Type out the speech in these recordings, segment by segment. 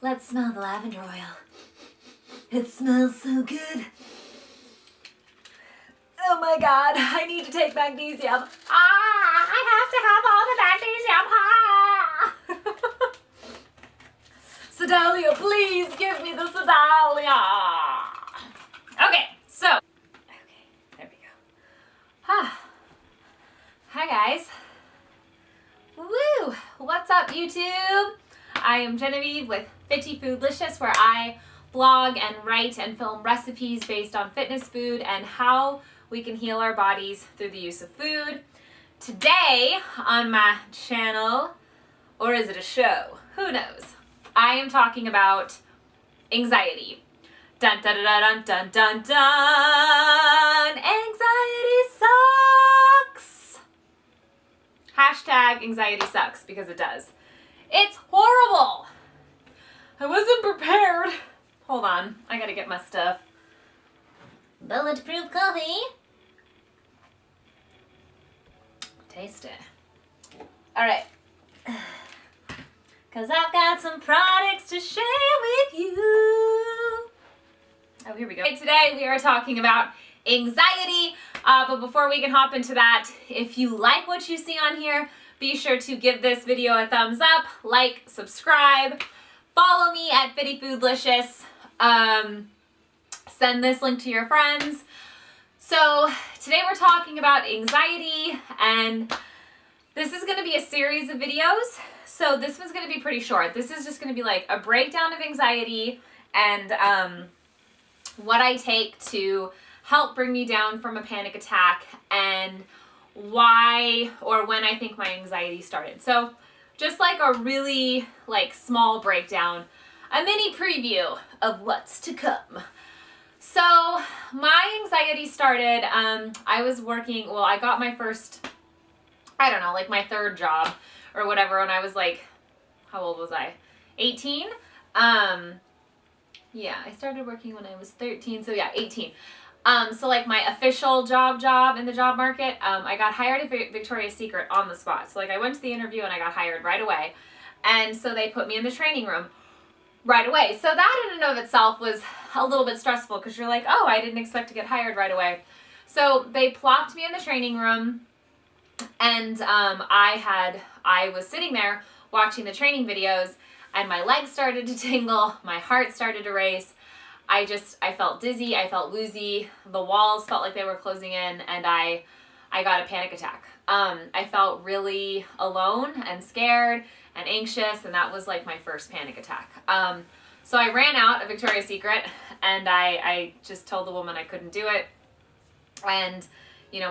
Let's smell the lavender oil. It smells so good. Oh my God, I need to take magnesium. I have to have all the magnesium. Sedalia, please give me the Sedalia. Okay, there we go. Hi guys. Woo! What's up, YouTube? I am Genevieve with Fitty Foodlicious, where I blog and write and film recipes based on fitness food and how we can heal our bodies through the use of food. Today on my channel, or is it a show? Who knows? I am talking about anxiety. Dun dun dun dun dun dun dun. Anxiety sucks. Hashtag anxiety sucks, because it does. It's horrible. I wasn't prepared. Hold on, I gotta get my stuff. Bulletproof coffee. Taste it. All right. Cause I've got some products to share with you. Oh, here we go. Today we are talking about anxiety. But before we can hop into that, if you like what you see on here, be sure to give this video a thumbs up, like, subscribe, follow me at Fitty Foodlicious. Send this link to your friends. So today we're talking about anxiety, and this is going to be a series of videos. So this one's going to be pretty short. This is just going to be like a breakdown of anxiety and what I take to help bring me down from a panic attack and why or when I think my anxiety started. So just like a really small breakdown, a mini preview of what's to come. So my anxiety started, I was working, I got my first, my third job or whatever, when I was how old was I? 18? Yeah, I started working when I was 13, so yeah, 18. So my official job in the job market, I got hired at Victoria's Secret on the spot. So I went to the interview and I got hired right away. And so they put me in the training room right away. So that in and of itself was a little bit stressful, because you're like, oh, I didn't expect to get hired right away. So they plopped me in the training room, and I was sitting there watching the training videos, and my legs started to tingle, my heart started to race. I felt dizzy, I felt woozy, the walls felt like they were closing in, and I got a panic attack. I felt really alone and scared and anxious, and that was my first panic attack. So I ran out of Victoria's Secret, and I just told the woman I couldn't do it. And,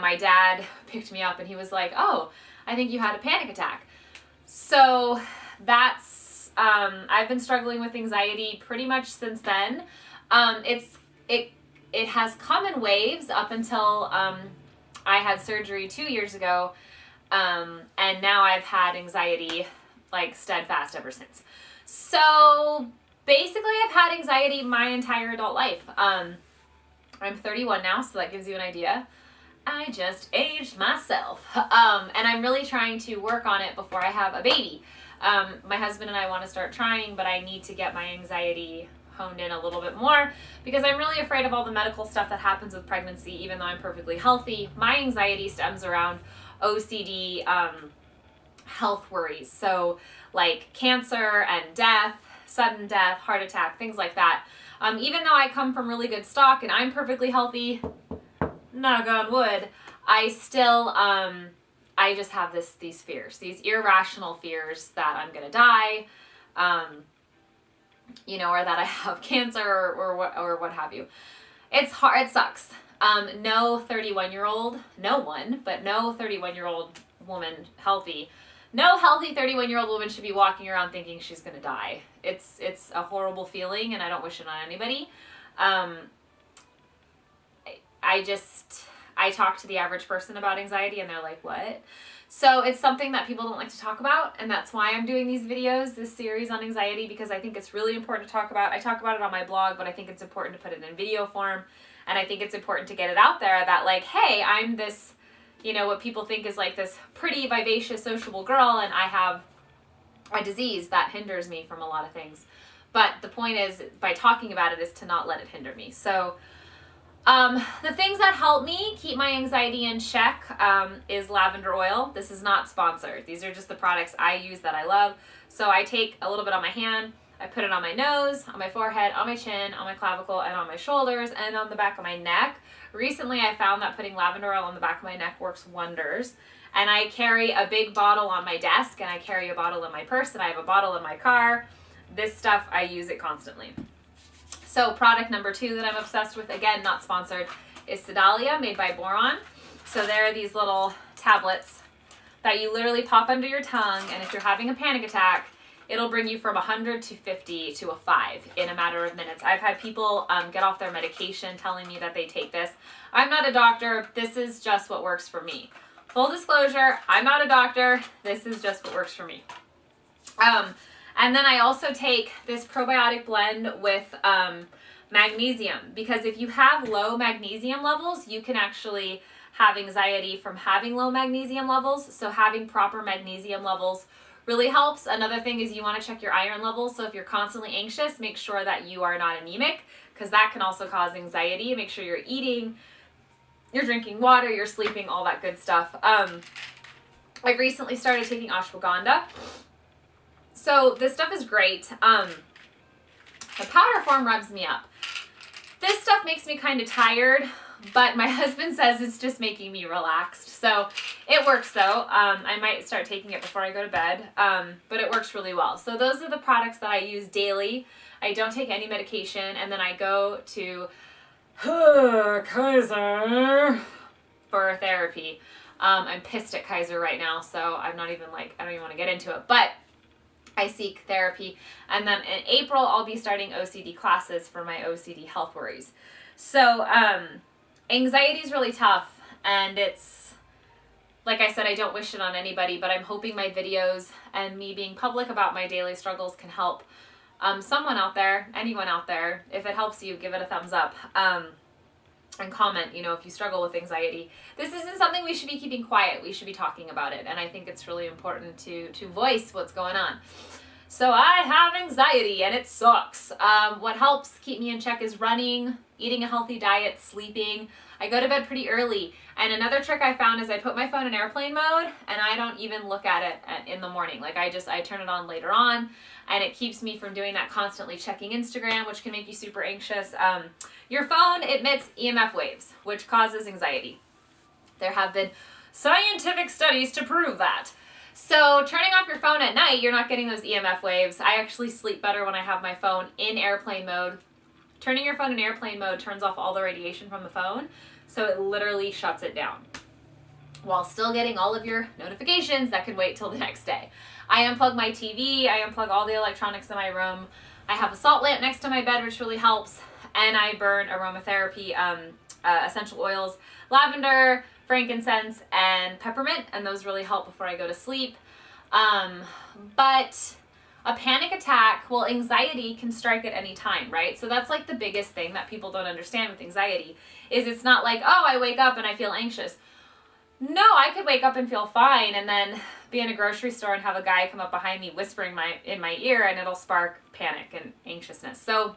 my dad picked me up, and he was like, oh, I think you had a panic attack. So that's, I've been struggling with anxiety pretty much since then. It has come in waves up until I had surgery 2 years ago, and now I've had anxiety steadfast ever since. So basically I've had anxiety my entire adult life. I'm 31 now, so that gives you an idea. I just aged myself. And I'm really trying to work on it before I have a baby. My husband and I want to start trying, but I need to get my anxiety honed in a little bit more, because I'm really afraid of all the medical stuff that happens with pregnancy, even though I'm perfectly healthy. My anxiety stems around OCD, health worries. So cancer and death, sudden death, heart attack, things like that. Even though I come from really good stock and I'm perfectly healthy, knock on wood, I still, I just have these fears, these irrational fears that I'm going to die, or that I have cancer or what have you. It's hard. It sucks. No 31-year-old, no 31-year-old woman no healthy 31-year-old woman should be walking around thinking she's going to die. It's a horrible feeling, and I don't wish it on anybody. I talk to the average person about anxiety, and they're like, what? So it's something that people don't like to talk about, and that's why I'm doing these videos, this series on anxiety, because I think it's really important to talk about. I talk about it on my blog, but I think it's important to put it in video form, and I think it's important to get it out there that hey, I'm this, what people think is this pretty, vivacious, sociable girl, and I have a disease that hinders me from a lot of things. But the point is, by talking about it, is to not let it hinder me. So the things that help me keep my anxiety in check is lavender oil. This is not sponsored. These are just the products I use that I love. So I take a little bit on my hand, I put it on my nose, on my forehead, on my chin, on my clavicle, and on my shoulders, and on the back of my neck. Recently, I found that putting lavender oil on the back of my neck works wonders. And I carry a big bottle on my desk, and I carry a bottle in my purse, and I have a bottle in my car. This stuff, I use it constantly. So product number 2 that I'm obsessed with, again, not sponsored, is Sedalia, made by Boiron. So there are these little tablets that you literally pop under your tongue, and if you're having a panic attack, it'll bring you from 100 to 50 to a 5 in a matter of minutes. I've had people get off their medication telling me that they take this. I'm not a doctor. This is just what works for me. Full disclosure, I'm not a doctor. This is just what works for me. And then I also take this probiotic blend with magnesium, because if you have low magnesium levels, you can actually have anxiety from having low magnesium levels. So having proper magnesium levels really helps. Another thing is you want to check your iron levels. So if you're constantly anxious, make sure that you are not anemic, because that can also cause anxiety. Make sure you're eating, you're drinking water, you're sleeping, all that good stuff. I've recently started taking ashwagandha. So this stuff is great. The powder form rubs me up. This stuff makes me kind of tired, but my husband says it's just making me relaxed. So it works though. I might start taking it before I go to bed, but it works really well. So those are the products that I use daily. I don't take any medication, and then I go to Kaiser for therapy. I'm pissed at Kaiser right now, so I'm not even I don't even want to get into it, but I seek therapy. And then in April, I'll be starting OCD classes for my OCD health worries. So anxiety is really tough, and it's, like I said, I don't wish it on anybody, but I'm hoping my videos and me being public about my daily struggles can help someone out there, anyone out there. If it helps you, give it a thumbs up. And comment, if you struggle with anxiety. This isn't something we should be keeping quiet. We should be talking about it. And I think it's really important to voice what's going on. So I have anxiety and it sucks. What helps keep me in check is running, eating a healthy diet, sleeping. I go to bed pretty early. And another trick I found is I put my phone in airplane mode and I don't even look at it in the morning. I turn it on later on, and it keeps me from doing that constantly checking Instagram, which can make you super anxious. Your phone emits EMF waves, which causes anxiety. There have been scientific studies to prove that. So turning off your phone at night, you're not getting those EMF waves. I actually sleep better when I have my phone in airplane mode. Turning your phone in airplane mode turns off all the radiation from the phone, so it literally shuts it down, while still getting all of your notifications that can wait till the next day. I unplug my TV, I unplug all the electronics in my room. I have a salt lamp next to my bed, which really helps, and I burn aromatherapy essential oils, lavender, frankincense, and peppermint, and those really help before I go to sleep. But a panic attack, anxiety can strike at any time, right? So that's the biggest thing that people don't understand with anxiety, is it's not I wake up and I feel anxious. No, I could wake up and feel fine and then be in a grocery store and have a guy come up behind me whispering in my ear, and it'll spark panic and anxiousness. So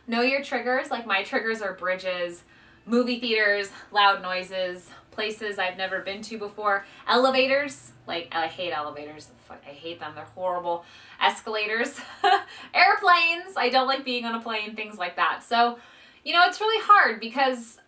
know your triggers. My triggers are bridges, movie theaters, loud noises, places I've never been to before, elevators. I hate elevators. I hate them. They're horrible. Escalators, airplanes. I don't like being on a plane, things like that. So, it's really hard because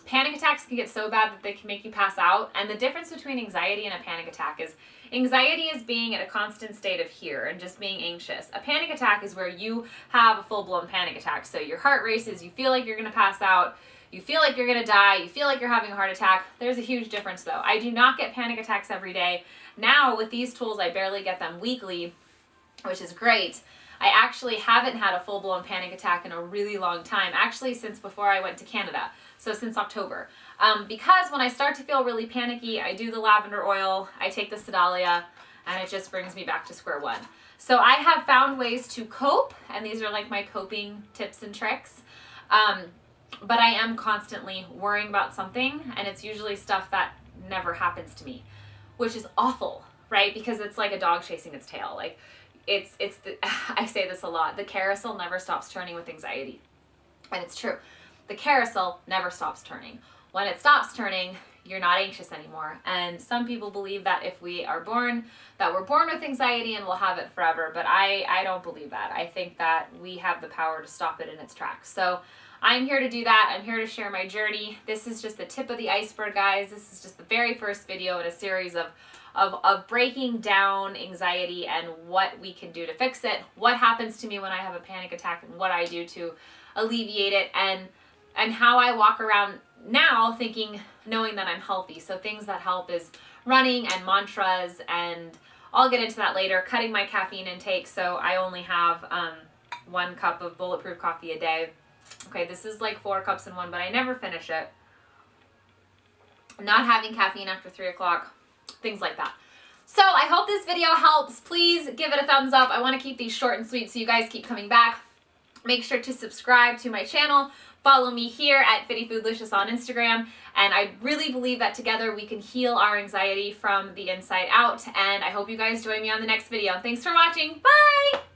panic attacks can get so bad that they can make you pass out. And the difference between anxiety and a panic attack is anxiety is being in a constant state of fear and just being anxious. A panic attack is where you have a full-blown panic attack. So your heart races, you feel like you're going to pass out, you feel like you're going to die, you feel like you're having a heart attack. There's a huge difference though. I do not get panic attacks every day. Now with these tools, I barely get them weekly, which is great. I actually haven't had a full-blown panic attack in a really long time, actually since before I went to Canada, so since October. Because when I start to feel really panicky, I do the lavender oil, I take the Sedalia, and it just brings me back to square one. So I have found ways to cope, and these are my coping tips and tricks. But I am constantly worrying about something, and it's usually stuff that never happens to me, which is awful, right? Because it's like a dog chasing its tail. I say this a lot, the carousel never stops turning with anxiety. And it's true. The carousel never stops turning. When it stops turning, you're not anxious anymore. And some people believe that if we are born, that we're born with anxiety and we'll have it forever. But I don't believe that. I think that we have the power to stop it in its tracks. So I'm here to do that. I'm here to share my journey. This is just the tip of the iceberg, guys. This is just the very first video in a series of breaking down anxiety and what we can do to fix it, what happens to me when I have a panic attack and what I do to alleviate it, and how I walk around now knowing that I'm healthy. So things that help is running and mantras, and I'll get into that later, cutting my caffeine intake. So I only have 1 cup of bulletproof coffee a day. Okay, this is like 4 cups in one, but I never finish it. Not having caffeine after 3 o'clock, things like that. So I hope this video helps. Please give it a thumbs up. I want to keep these short and sweet so you guys keep coming back. Make sure to subscribe to my channel. Follow me here at FittyFoodlicious on Instagram. And I really believe that together we can heal our anxiety from the inside out. And I hope you guys join me on the next video. Thanks for watching. Bye!